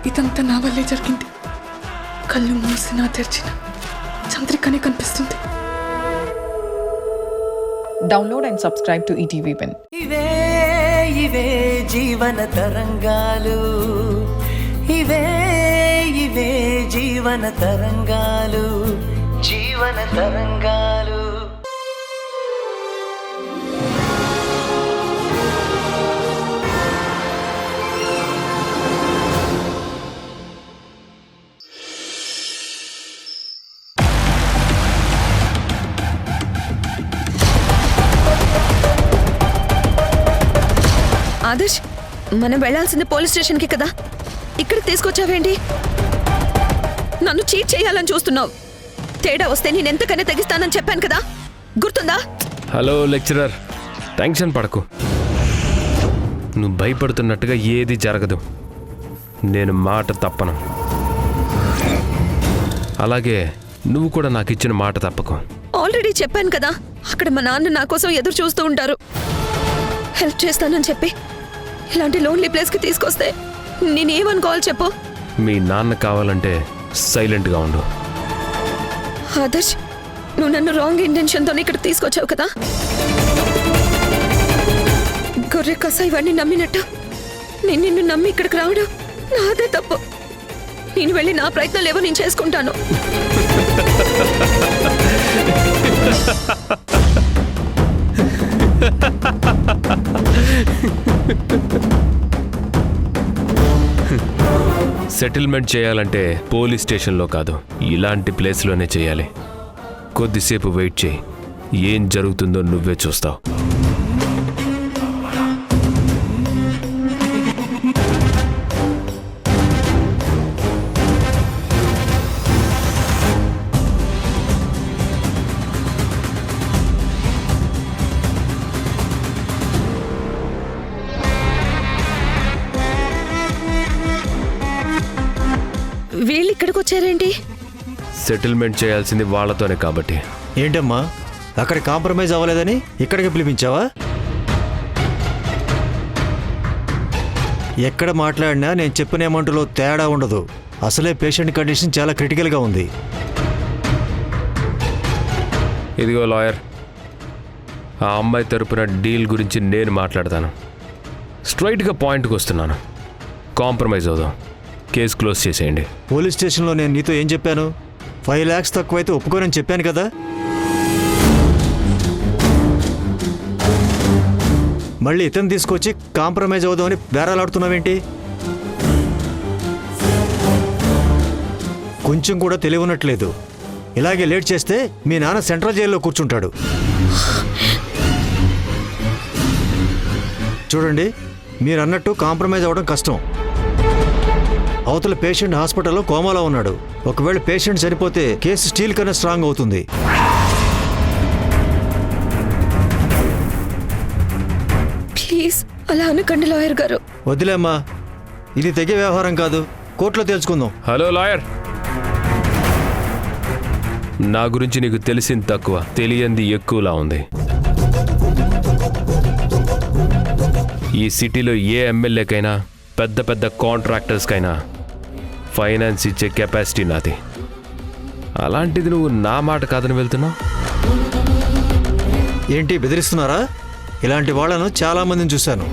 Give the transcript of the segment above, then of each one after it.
ఇదంతా నా వల్లే జరిగింది. కళ్ళు మూసినా తెరిచిన చంద్రికనే కనిపిస్తుంది. Download and subscribe to ETV Pen. ఇవే ఇవే జీవన తరంగాలు, ఇవే ఇవే జీవన తరంగాలు, జీవన తరంగాలు. ఆదర్శ్, మనం వెళ్లాల్సింది పోలీస్ స్టేషన్కి కదా, ఇక్కడ తీసుకొచ్చావేంటి? నన్ను చీట్ చేయాలని చూస్తున్నావు. తేడా వస్తే నేను ఎంతకైనా తెగిస్తానని చెప్పాను కదా, గుర్తుందా? హలో లెక్చరర్, టెన్షన్ పడకు. నువ్వు భయపడుతున్నట్టుగా ఏది జరగదు. నేను మాట తప్పను. అలాగే నువ్వు కూడా నాకు ఇచ్చిన మాట తప్పకు. ఆల్రెడీ చెప్పాను కదా, అక్కడ మా నాన్న నా కోసం ఎదురు చూస్తూ ఉంటారు. హెల్ప్ చేస్తానని చెప్పి ఇలాంటి లోన్లీ ప్లేస్కి తీసుకొస్తే నేనేమనుకోవాలి చెప్పు? మీ నాన్న కావాలంటే సైలెంట్గా ఉండు. ఆదర్శ్, నువ్వు నన్ను రాంగ్ ఇంటెన్షన్తో ఇక్కడ తీసుకొచ్చావు కదా. గొర్రె కస ఇవన్నీ నమ్మినట్టు నేను నిన్ను నమ్మి ఇక్కడికి రావడం నాదే తప్పు. నేను వెళ్ళి నా ప్రయత్నాలు ఏవో నేను చేసుకుంటాను. సెటిల్మెంట్ చేయాలంటే పోలీస్ స్టేషన్లో కాదు, ఇలాంటి ప్లేస్లోనే చేయాలి. కొద్దిసేపు వెయిట్ చేయి, ఏం జరుగుతుందో నువ్వే చూస్తావు. వీళ్ళు ఇక్కడికి వచ్చారేంటి? సెటిల్మెంట్ చేయాల్సింది వాళ్ళతోనే కాబట్టి. ఏంటమ్మా, అక్కడ కాంప్రమైజ్ అవ్వలేదని ఇక్కడికి పిలిపించావా? ఎక్కడ మాట్లాడినా నేను చెప్పిన అమౌంట్లో తేడా ఉండదు. అసలే పేషెంట్ కండిషన్ చాలా క్రిటికల్గా ఉంది. ఇదిగో లాయర్, ఆ అమ్మాయి తరపున డీల్ గురించి నేను మాట్లాడతాను. స్ట్రైట్గా పాయింట్కి వస్తున్నాను. కాంప్రమైజ్ అవుదాం, కేసు క్లోజ్ చేసేయండి. పోలీస్ స్టేషన్లో నేను నీతో ఏం చెప్పాను? 5 lakhs తక్కువైతే ఒప్పుకోనని చెప్పాను కదా. మళ్ళీ ఇతను తీసుకొచ్చి కాంప్రమైజ్ అవుదామని బేరాలాడుతున్నావేంటి? కొంచెం కూడా తెలియనట్లేదు. ఇలాగే లేట్ చేస్తే మీ నాన్న సెంట్రల్ జైల్లో కూర్చుంటాడు. చూడండి, మీరు అన్నట్టు కాంప్రమైజ్ అవ్వడం కష్టం. అవతల పేషెంట్ హాస్పిటల్లో కోమాలో ఉన్నాడు. ఒకవేళ పేషెంట్ చనిపోతే కేసు స్టీల్ కన్నా స్ట్రాంగ్ అవుతుంది. ప్లీజ్ అలా అనకండి లాయర్ గారు. వదిలేమ్మా, ఇది తెగే వ్యవహారం కాదు. కోర్టులో తెలుసుకుందాం. హలో లాయర్, నా గురించి నీకు తెలిసింది తక్కువ, తెలియంది ఎక్కువలా ఉంది. ఈ సిటీలో ఏ ఎమ్మెల్యేకైనా పెద్ద పెద్ద కాంట్రాక్టర్స్కైనా ఫైనాన్స్ ఇచ్చే కెపాసిటీ నాది. అలాంటిది నువ్వు నా మాట కాదని వెళ్తున్నావు. ఏంటి బెదిరిస్తున్నారా? ఇలాంటి వాళ్ళను చాలామందిని చూశాను.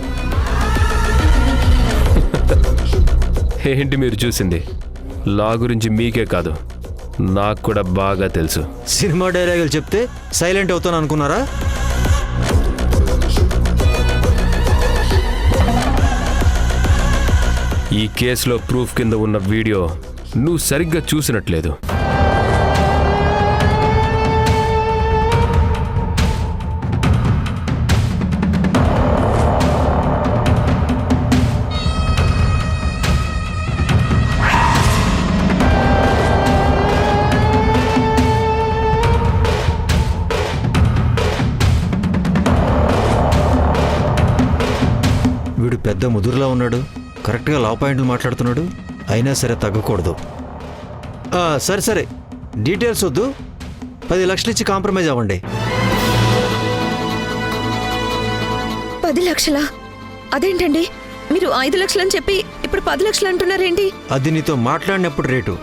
ఏంటి మీరు చూసింది? లా గురించి మీకే కాదు, నాకు కూడా బాగా తెలుసు. సినిమా డైలాగులు చెప్తే సైలెంట్ అవుతాను అనుకున్నారా? ఈ కేసులో ప్రూఫ్ కింద ఉన్న వీడియో నువ్వు సరిగ్గా చూసినట్లేదు. వీడు పెద్ద ముదురులా ఉన్నాడు. కరెక్ట్గా లా పాయింట్లు మాట్లాడుతున్నాడు. అయినా సరే తగ్గకూడదు. సరే సరే, డీటెయిల్స్ వద్దు. 10 లక్షలు ఇచ్చి కాంప్రమైజ్ అవ్వండి. 10 లక్షలా? అదేంటండి, మీరు 5 లక్షలని చెప్పి ఇప్పుడు 10 లక్షలు అంటున్నారేంటి? అది నీతో మాట్లాడినప్పుడు రేటు.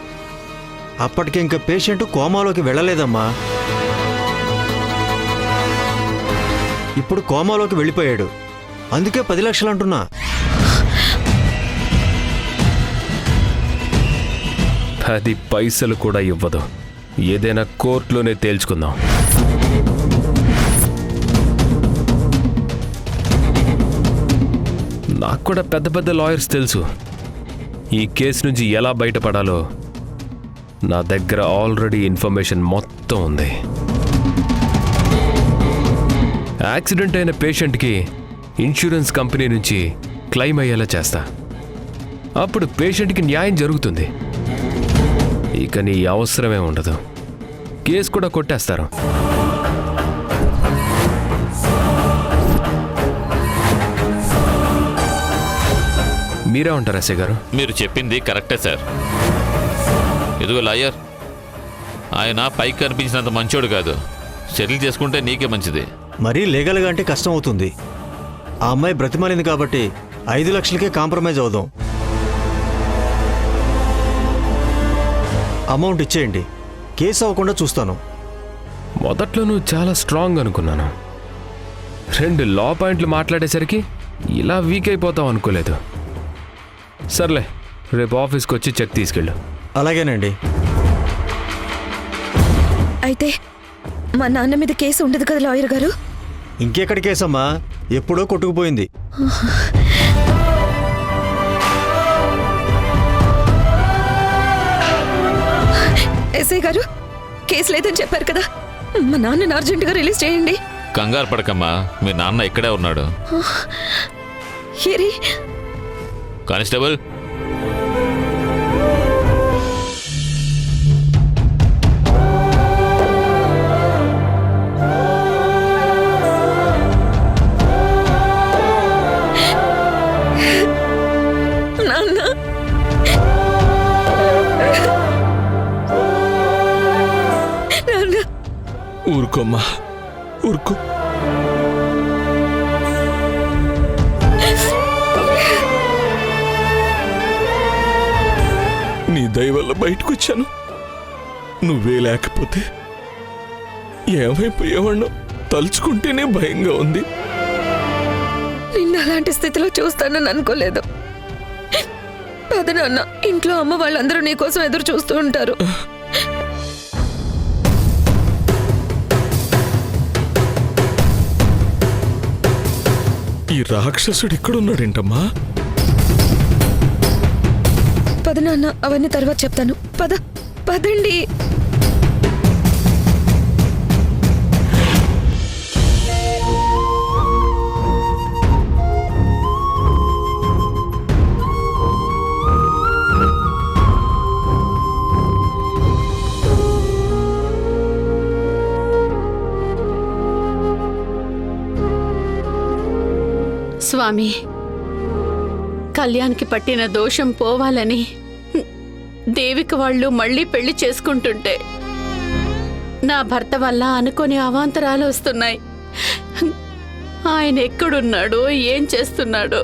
అప్పటికి ఇంకా పేషెంట్ కోమాలోకి వెళ్ళలేదమ్మా. ఇప్పుడు కోమాలోకి వెళ్ళిపోయాడు, అందుకే 10 లక్షలు అంటున్నా. అది పైసలు కూడా ఇవ్వదు. ఏదైనా కోర్టులోనే తేల్చుకుందాం. నాకు కూడా పెద్ద పెద్ద లాయర్స్ తెలుసు. ఈ కేసు నుంచి ఎలా బయటపడాలో నా దగ్గర ఆల్రెడీ ఇన్ఫర్మేషన్ మొత్తం ఉంది. యాక్సిడెంట్ అయిన పేషెంట్కి ఇన్సూరెన్స్ కంపెనీ నుంచి క్లెయిమ్ అయ్యేలా చేస్తా. అప్పుడు పేషెంట్కి న్యాయం జరుగుతుంది. ఇక నీ అవసరమే ఉండదు. కేసు కూడా కొట్టేస్తారు. మీరే ఉంటారా ఎస్ఐ గారు? మీరు చెప్పింది కరెక్టే సార్. ఇదిగో లాయర్, ఆయన పైకి కనిపించినంత మంచోడు కాదు. సెటిల్ చేసుకుంటే నీకే మంచిది. మరీ లీగల్గా అంటే కష్టం అవుతుంది. ఆ అమ్మాయి బ్రతిమాలింది కాబట్టి 5 లక్షలకే కాంప్రమైజ్ అవుదాం. అమౌంట్ ఇచ్చేయండి, కేసు అవ్వకుండా చూస్తాను. మొదట్లో నువ్వు చాలా స్ట్రాంగ్ అనుకున్నాను. 2 లా పాయింట్లు మాట్లాడేసరికి ఇలా వీక్ అయిపోతావు అనుకోలేదు. సర్లే, రేపు ఆఫీస్కి వచ్చి చెక్ తీసుకెళ్ళు. అలాగేనండి. అయితే మా నాన్న మీద కేసు ఉండదు కదా లాయర్ గారు? ఇంకెక్కడి కేసమ్మా, ఎప్పుడో కొట్టుకుపోయింది. ఎస్ఐ గారు, కేసు లేదని చెప్పారు కదా, మా నాన్నని అర్జెంటుగా రిలీజ్ చేయండి. కంగారు పడకమ్మా, మీ నాన్న ఇక్కడే ఉన్నాడు. ఏరి కానిస్టేబుల్, నాన్న. నాన్న, ఊరుకోమ్మా, ఊరుకో. నీ దయ వల్ల బయటకు వచ్చాను. నువ్వే లేకపోతే ఏమైపోయేవాణ్ణో తలుచుకుంటేనే భయంగా ఉంది. నిన్న అలాంటి స్థితిలో చూస్తానని అనుకోలేదు. పద నాన్న, ఇంట్లో అమ్మ వాళ్ళందరూ నీకోసం ఎదురు చూస్తూ ఉంటారు. ఈ రాక్షసుడు ఇక్కడున్నాడేంటమ్మా? పద నాన్న, అవన్నీ తర్వాత చెప్తాను. పదండి. స్వామి, కళ్యాణ్కి పట్టిన దోషం పోవాలని దేవిక వాళ్ళు మళ్ళీ పెళ్లి చేసుకుంటుంటే నా భర్త వల్ల అనుకోని అవాంతరాలు వస్తున్నాయి. ఆయన ఎక్కడున్నాడో, ఏం చేస్తున్నాడో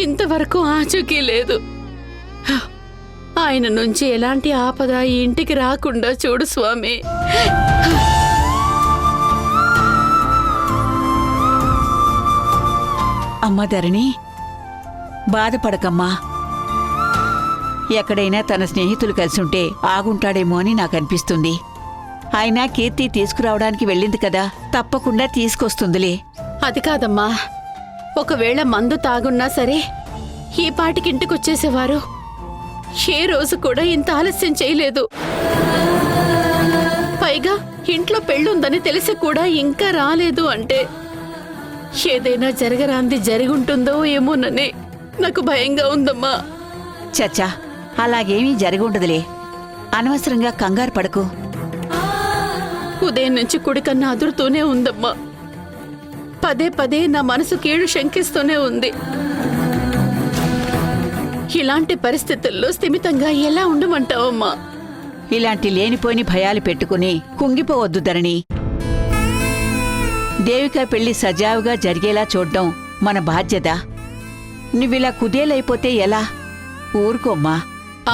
ఇంతవరకు ఆచూకీ లేదు. ఆయన నుంచి ఎలాంటి ఆపద ఈ ఇంటికి రాకుండా చూడు స్వామి. అమ్మా ధరణి, బాధపడకమ్మా. ఎక్కడైనా తన స్నేహితులు కలిసుంటే ఆగుంటాడేమో అని నాకు అనిపిస్తుంది. అయినా కీర్తి తీసుకురావడానికి వెళ్ళింది కదా, తప్పకుండా తీసుకొస్తుందిలే. అది కాదమ్మా, ఒకవేళ మందు తాగున్నా సరే ఈ పాటికి ఇంటికొచ్చేసేవారు. ఏ రోజు కూడా ఇంత ఆలస్యం చేయలేదు. పైగా ఇంట్లో పెళ్ళుందని తెలిసి కూడా ఇంకా రాలేదు అంటే ఏదైనా జరగరాంది జరిగుంటుందో ఏమోనని నాకు భయంగా ఉందమ్మా. చచ్చా, అలాగేమీ జరిగి ఉండదులే. అనవసరంగా కంగారు పడకు. ఉదయం నుంచి కుడికన్నా అదురుతూనే ఉందమ్మా. పదే పదే నా మనసు కీడు శంకిస్తూనే ఉంది. ఇలాంటి పరిస్థితుల్లో స్థిమితంగా ఎలా ఉండమంటావమ్మా? ఇలాంటి లేనిపోని భయాలు పెట్టుకుని కుంగిపోవద్దు ధరణి. దేవిక పెళ్లి సజావుగా జరిగేలా చూడ్డం మన బాధ్యత. నువ్విలా కుదేలైపోతే ఎలా? ఊరుకోమ్మా.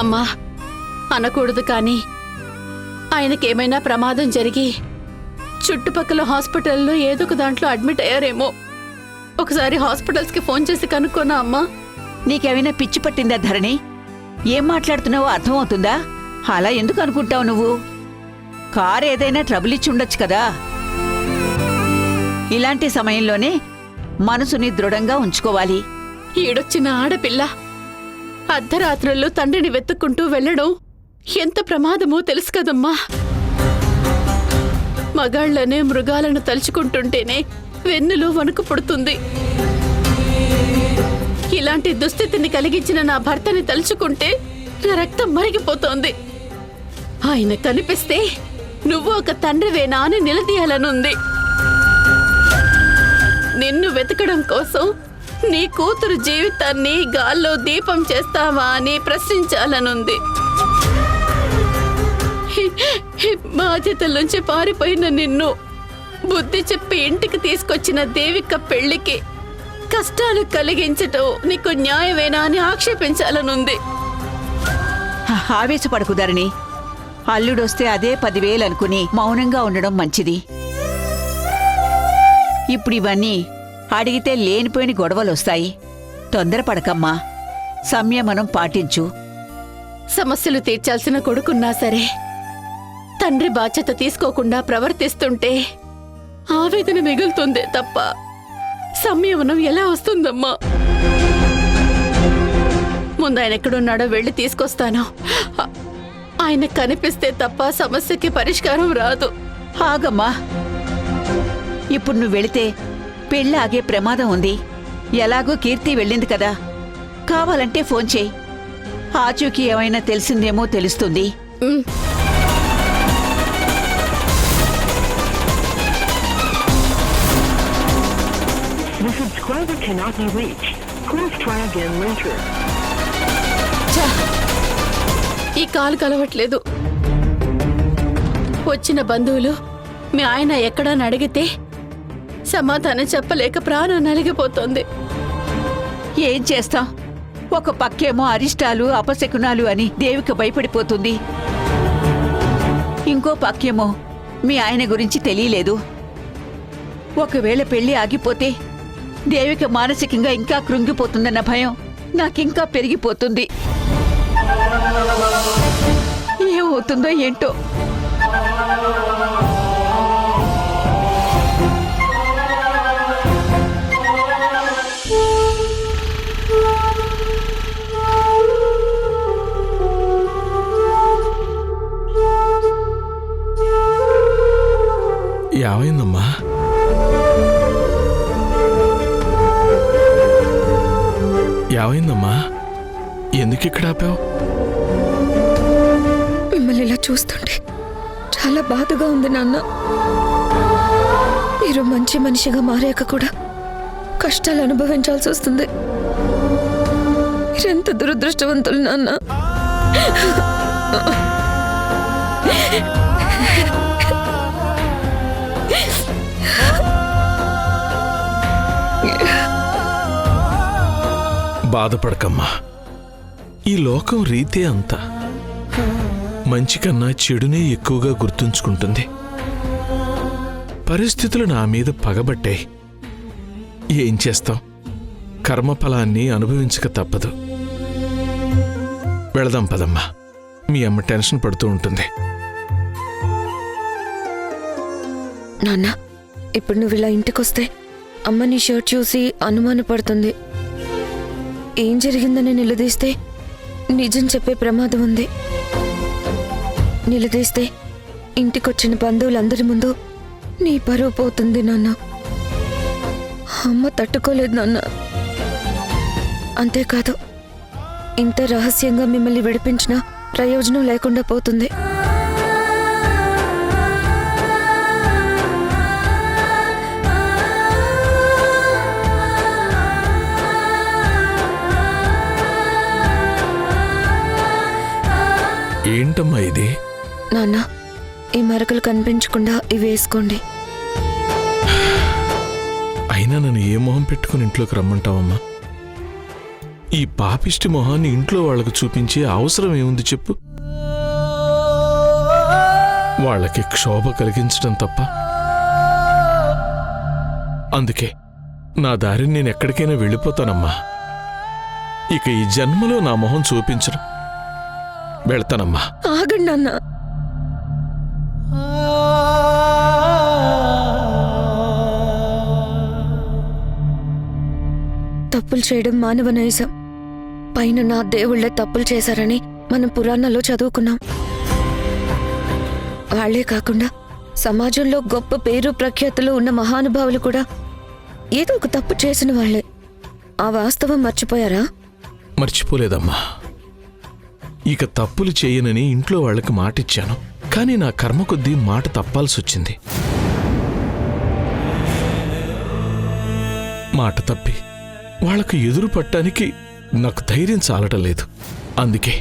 అమ్మా అనకూడదు కానీ ఆయనకేమైనా ప్రమాదం జరిగి చుట్టుపక్కల హాస్పిటల్లో ఏదో ఒక దాంట్లో అడ్మిట్ అయ్యారేమో. ఒకసారి హాస్పిటల్స్కి ఫోన్ చేసి కనుక్కోనా అమ్మా? నీకేమైనా పిచ్చి పట్టిందా ధరణి? ఏం మాట్లాడుతున్నావో అర్థమవుతుందా? అలా ఎందుకు అనుకుంటావు నువ్వు? కారు ఏదైనా ట్రబుల్ ఇచ్చి ఉండొచ్చు కదా. ఇలాంటి సమయంలోనే మనసుని దృఢంగా ఉంచుకోవాలి. ఈడొచ్చిన ఆడపిల్ల అర్ధరాత్రుల్లో తండ్రిని వెతుక్కుంటూ వెళ్ళడం ఎంత ప్రమాదమో తెలుసు కదమ్మా. మగాళ్లనే మృగాలను తలుచుకుంటుంటేనే వెన్నులో వణుకు పుడుతుంది. ఇలాంటి దుస్థితిని కలిగించిన నా భర్తని తలుచుకుంటే నా రక్తం మరిగిపోతోంది. ఆయన కనిపిస్తే నువ్వు ఒక తండ్రివేనా అని నిలదీయాలనుంది. నిన్ను వెతకడం కోసం నీ కూతురు జీవితాన్ని గాల్లో దీపం చేస్తావా అని ప్రశ్నించాలనుంది. బాధ్యతల నుంచి పారిపోయిన నిన్ను బుద్ధి చెప్పి ఇంటికి తీసుకొచ్చిన దేవిక పెళ్లికి కష్టాలు నీకు న్యాయమేనా అని ఆక్షేపించాలనుంది. ఆవేశపడకు ధరణి. అల్లుడొస్తే అదే 10,000 అనుకుని మౌనంగా ఉండడం మంచిది. ఇప్పుడు ఇవన్నీ అడిగితే లేనిపోయిన గొడవలొస్తాయి. తొందరపడకమ్మా, సంయమనం పాటించు. సమస్యలు తీర్చాల్సిన కొడుకున్నా సరే తండ్రి బాధ్యత తీసుకోకుండా ప్రవర్తిస్తుంటే ఆవేదన మిగులుతుందే తప్ప సంయమనం ఎలా వస్తుందమ్మా? ముందు ఆయన ఎక్కడున్నాడో వెళ్ళి తీసుకొస్తాను. ఆయన కనిపిస్తే తప్ప సమస్యకి పరిష్కారం రాదు. ఆగమ్మా, ఇప్పుడు నువ్వు వెళితే పెళ్ళి ఆగే ప్రమాదం ఉంది. ఎలాగో కీర్తి వెళ్ళింది కదా, కావాలంటే ఫోన్ చేయి. ఆచూకీ ఏమైనా తెలిసిందేమో తెలుస్తుంది. ఈ కాలు కలవట్లేదు. వచ్చిన బంధువులు మీ ఆయన ఎక్కడని అడిగితే సమాధానం చెప్పలేక ప్రాణం నలిగిపోతుంది. ఏం చేస్తాం? ఒక పక్కేమో అరిష్టాలు అపశకునాలు అని దేవిక భయపడిపోతుంది. ఇంకో పక్కేమో మీ ఆయన గురించి తెలియలేదు. ఒకవేళ పెళ్లి ఆగిపోతే దేవిక మానసికంగా ఇంకా కృంగిపోతుందన్న భయం నాకింకా పెరిగిపోతుంది. ఏమవుతుందో ఏంటో. ఏమైందమ్మా? ఏమైందమ్మా? ఎందుకు ఇక్కడ ఆపావు? మిమ్మల్ని ఇలా చూస్తుంటే చాలా బాధగా ఉంది నాన్న. మీరు మంచి మనిషిగా మారాక కూడా కష్టాలు అనుభవించాల్సి వస్తుంది. మీరెంత దురదృష్టవంతులు నాన్న. బాధపడకమ్మా. ఈ లోకం రీతే అంతా మంచి కన్నా చెడునే ఎక్కువగా గుర్తుంచుకుంటుంది. పరిస్థితులు నా మీద పగబట్టాయి. ఏం చేస్తాం? కర్మఫలాన్ని అనుభవించక తప్పదు. వెళదాం పదమ్మా. మీ అమ్మ టెన్షన్ పడుతూ ఉంటుంది. నాన్న, ఇప్పుడు నువ్వు ఇలా ఇంటికొస్తే అమ్మ నీ షర్ట్ చూసి అనుమానపడుతుంది. ఏం జరిగిందని నిలదీస్తే నిజం చెప్పే ప్రమాదం ఉంది. నిలదీస్తే ఇంటికొచ్చిన బంధువులందరి ముందు నీ పరువు పోతుంది నాన్న. అమ్మ తట్టుకోలేదు నాన్న. అంతేకాదు, ఇంత రహస్యంగా మిమ్మల్ని విడిపించినా ప్రయోజనం లేకుండా పోతుంది. ఏంటమ్మా ఇది? నాన్న, ఈ మరకలు కనిపించకుండా ఇవి వేసుకోండి. అయినా నన్ను ఏ మొహం పెట్టుకుని ఇంట్లోకి రమ్మంటావమ్మా? ఈ పాపిష్టి మొహాన్ని ఇంట్లో వాళ్లకు చూపించే అవసరం ఏముంది చెప్పు? వాళ్ళకి క్షోభ కలిగించడం తప్ప. అందుకే నా దారిని నేను ఎక్కడికైనా వెళ్ళిపోతానమ్మా. ఇక ఈ జన్మలో నా మొహం చూపించను. వెళ్తానమ్మా. ఆగండి నాన్న. తప్పులు చేయడం మానవ నైజం. పైన నా దేవుళ్లే తప్పులు చేశారని మనం పురాణాల్లో చదువుకున్నాం. వాళ్లే కాకుండా సమాజంలో గొప్ప పేరు ప్రఖ్యాతులు ఉన్న మహానుభావులు కూడా ఏదో ఒక తప్పు చేసిన వాళ్లే. ఆ వాస్తవం మర్చిపోయారా? మర్చిపోలేదమ్మా. ఇక తప్పులు చేయనని ఇంట్లో వాళ్ళకి మాటిచ్చాను. కానీ నా కర్మ కొద్దీ మాట తప్పాల్సొచ్చింది. మాట తప్పి వాళ్లకు ఎదురు పట్టానికి నాకు ధైర్యం చాలటం లేదు. అందుకే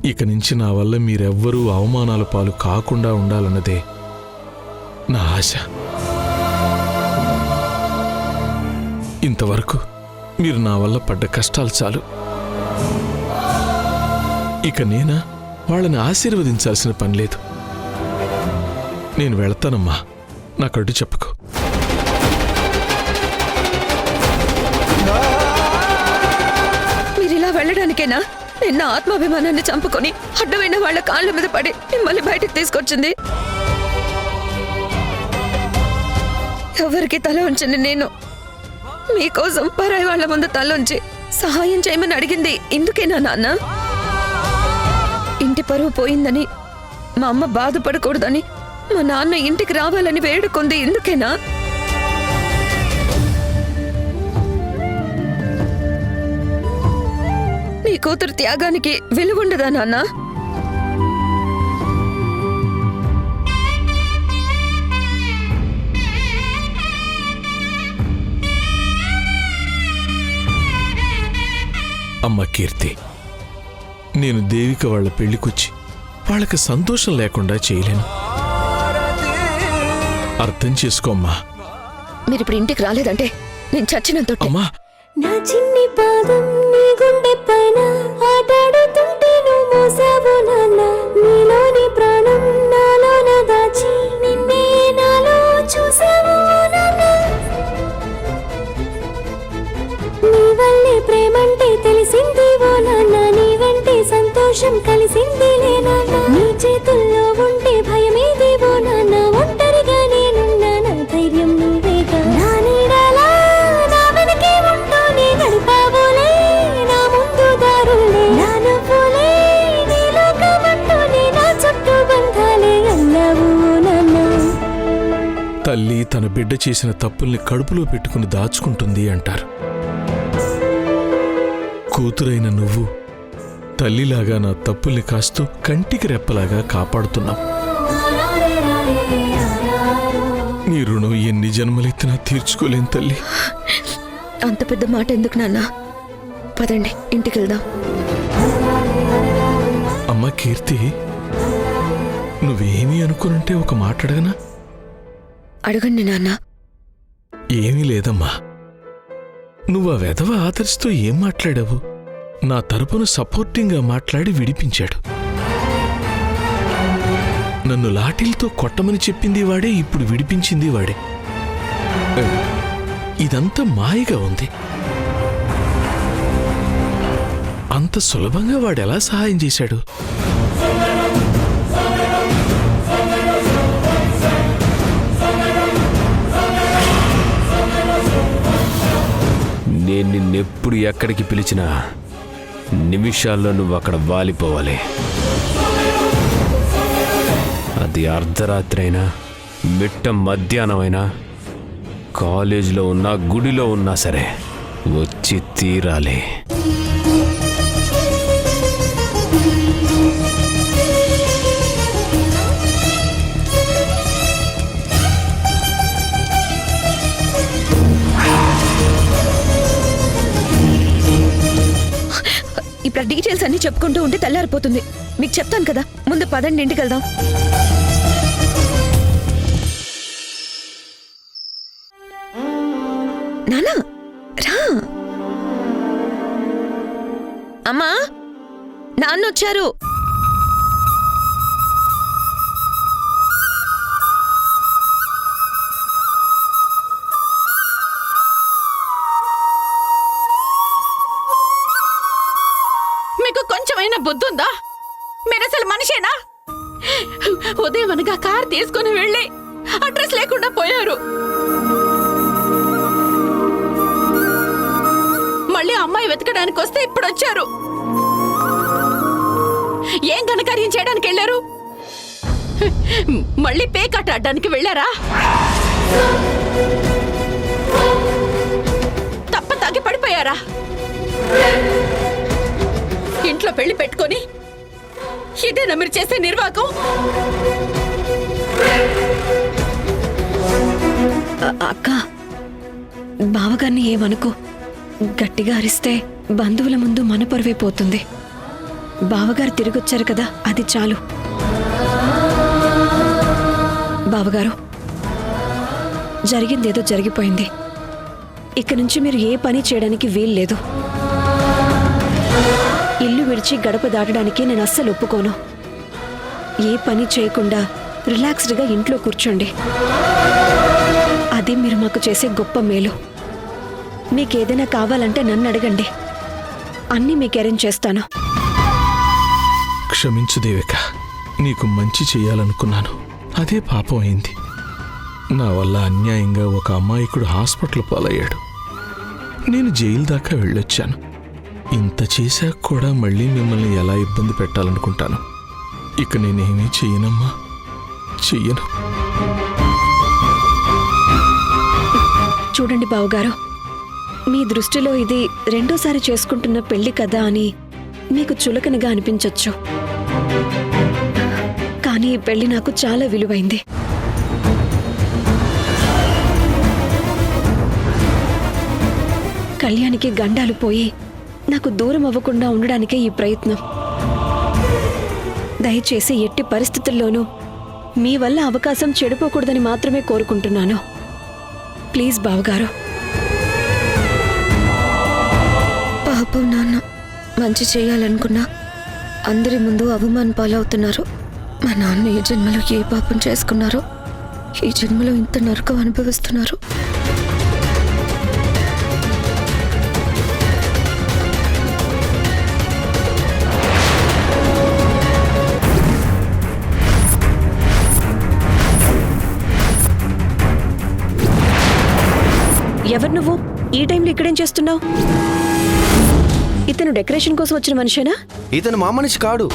ఇక నుంచి నా వల్ల మీరెవ్వరూ అవమానాల పాలు కాకుండా ఉండాలన్నదే నా ఆశ. ఇంతవరకు మీరు నా వల్ల పడ్డ కష్టాలు చాలు. ఇక నేనా వాళ్ళని ఆశీర్వదించాల్సిన పని లేదు. నేను వెళతానమ్మా. నాకడ్డు చెప్పకు. మీరిలా వెళ్ళడానికేనా నిన్న ఆత్మాభిమానాన్ని చంపుకొని అడ్డమైన వాళ్ళ కాళ్ళ మీద పడి మిమ్మల్ని బయటకు తీసుకొచ్చింది? ఎవరికి తల ఉంచండి. నేను మీకోసం పరాయి వాళ్ళ ముందు తలొంచి సహాయం చేయమని అడిగింది ఇందుకేనా నాన్న? ఇంటి పరువు పోయిందని, మా అమ్మ బాధపడకూడదని, మా నాన్న ఇంటికి రావాలని వేడుకుంది ఇందుకేనా? నీ కూతురు త్యాగానికి విలువుండదా నాన్న? అమ్మ కీర్తి, నేను దేవిక వాళ్ళ పెళ్లికొచ్చి వాళ్ళకి సంతోషం లేకుండా చేయలేను. అర్థం చేసుకోమ్మా. మీరిప్పుడు ఇంటికి రాలేదంటే నేను చచ్చినంత. అమ్మా, నా చిన్ని పాదం నీ గుండె పైన ఆటాడుతుంటే నువ్వు మోసావు నాన్న. నీలోని ప్రాణం నాలోన దాచి నిన్నే నాలో చూసావు నాన్న. నీ వల్లే ప్రేమంటే తెలిసింది ఓ నాన్న. నీ వెంటే సంతోషం కలిసింది లే నాన్న. నీ చేతుల్లో ఉంటే భయమేది ఓ నాన్న. ఒంటరిగా నేనున్నా నా ధైర్యం నువ్వేగా. నా నీడలా నా వెనకే ఉంటూ నీ నడిపావులే నా ముందు దారులే. నా నవ్వులే నీ లోకమంటూనే నా చుట్టూ బంధాలే అన్నావు నాన్న. తల్లి తన బిడ్డ చేసిన తప్పుల్ని కడుపులో పెట్టుకుని దాచుకుంటుంది అంటారు. కూతురైన నువ్వు తల్లిలాగా నా తప్పుల్ని కాస్తూ కంటికి రెప్పలాగా కాపాడుతున్నావు. నీ రుణం ఎన్ని జన్మలెత్తినా తీర్చుకోలేను తల్లి. అంత పెద్ద మాట ఎందుకు నాన్న? పదండి ఇంటికి వెళ్దాం. అమ్మ కీర్తి, నువ్వేమీ అనుకునుంటే ఒక మాట అడగనా? అడగండి నాన్న. ఏమీ లేదమ్మా. నువ్వు ఆ వెధవ ఆదర్శతో ఏం మాట్లాడావు? నా తరపున సపోర్టింగ్గా మాట్లాడి విడిపించాడు. నన్ను లాఠీలతో కొట్టమని చెప్పింది వాడే, ఇప్పుడు విడిపించింది వాడే. ఇదంతా మాయగా ఉంది. అంత సులభంగా వాడెలా సహాయం చేశాడు? నేను నిన్నెప్పుడు ఎక్కడికి పిలిచినా నిమిషాల్లో నువ్వు అక్కడ వాలిపోవాలి. అది అర్ధరాత్రి అయినా, మిట్ట మధ్యాహ్నం అయినా, కాలేజీలో ఉన్నా, గుడిలో ఉన్నా సరే వచ్చి తీరాలి. ఇప్పుడు డీటెయిల్స్ అన్ని చెప్పుకుంటూ ఉంటే తెల్లారిపోతుంది. మీకు చెప్తాను కదా, ముందు పదండి ఇంటికి వెళ్దాం. నానా రా. అమ్మా, నాన్నొచ్చారు. మీకు కొంచెమైనా బుద్ధుందా? మీరసలు మనిషేనా? ఉదయం అనగా కార్ తీసుకుని వెళ్ళి అడ్రస్ లేకుండా పోయారు. మళ్ళీ అమ్మాయి వెతకడానికి వస్తే ఇప్పుడు వచ్చారు. ఏం ఘనకార్యం చేయడానికి వెళ్ళారు? మళ్ళీ పేకాట ఆడడానికి వెళ్ళారా? తప్ప తాగి పడిపోయారా? ఇంట్లో పెళ్లి పెట్టుకొని ఇదేనా మీరు చేసే నిర్వాకం? అక్క, బావగారిని ఏమనుకో. గట్టిగా అరిస్తే బంధువుల ముందు మన పరువే పోతుంది. బావగారు తిరిగొచ్చారు కదా, అది చాలు. బావగారు, జరిగిందేదో జరిగిపోయింది. ఇక నుంచి మీరు ఏ పని చేయడానికి వీల్లేదు. ఇల్లు విడిచి గడప దాటడానికి నేను అస్సలు ఒప్పుకోను. ఏ పని చేయకుండా రిలాక్స్డ్గా ఇంట్లో కూర్చోండి. అది మీరు మాకు చేసే గొప్ప మేలు. మీకేదైనా కావాలంటే నన్ను అడగండి, అన్నీ మీకు అరేంజ్ చేస్తాను. క్షమించు దేవిక, నీకు మంచి చేయాలనుకున్నాను, అదే పాపం అయింది. నా వల్ల అన్యాయంగా ఒక అమాయకుడు హాస్పిటల్ పాలయ్యాడు. నేను జైలు దాకా వెళ్ళొచ్చాను. ఇంత చేశాక కూడా మళ్ళీ మిమ్మల్ని ఎలా ఇబ్బంది పెట్టాలనుకుంటాను. ఇక నేనేమీ చెయ్యనమ్మా, చెయ్యను. చూడండి బావగారు, మీ దృష్టిలో ఇది రెండోసారి చేసుకుంటున్న పెళ్లి కదా అని మీకు చులకనగా అనిపించొచ్చు. కానీ ఈ పెళ్లి నాకు చాలా విలువైంది. కళ్యాణికి గండాలు పోయి నాకు దూరం అవ్వకుండా ఉండడానికే ఈ ప్రయత్నం. దయచేసి ఎట్టి పరిస్థితుల్లోనూ మీ వల్ల అవకాశం చెడిపోకూడదని మాత్రమే కోరుకుంటున్నాను. ప్లీజ్ బావగారు. పాపం నాన్న, మంచి చేయాలనుకున్నా అందరి ముందు అవమాన పాలవుతున్నారు. మా నాన్న ఈ జన్మలో ఏ పాపం చేసుకున్నారో ఈ జన్మలో ఇంత నరకం అనుభవిస్తున్నారు. ఎవరు నువ్వు? ఈ టైంలో ఇక్కడేం చేస్తున్నావు? ఇతను డెకరేషన్ కోసం వచ్చిన మనిషేనా? ఇతను మా మనిషి కాడు.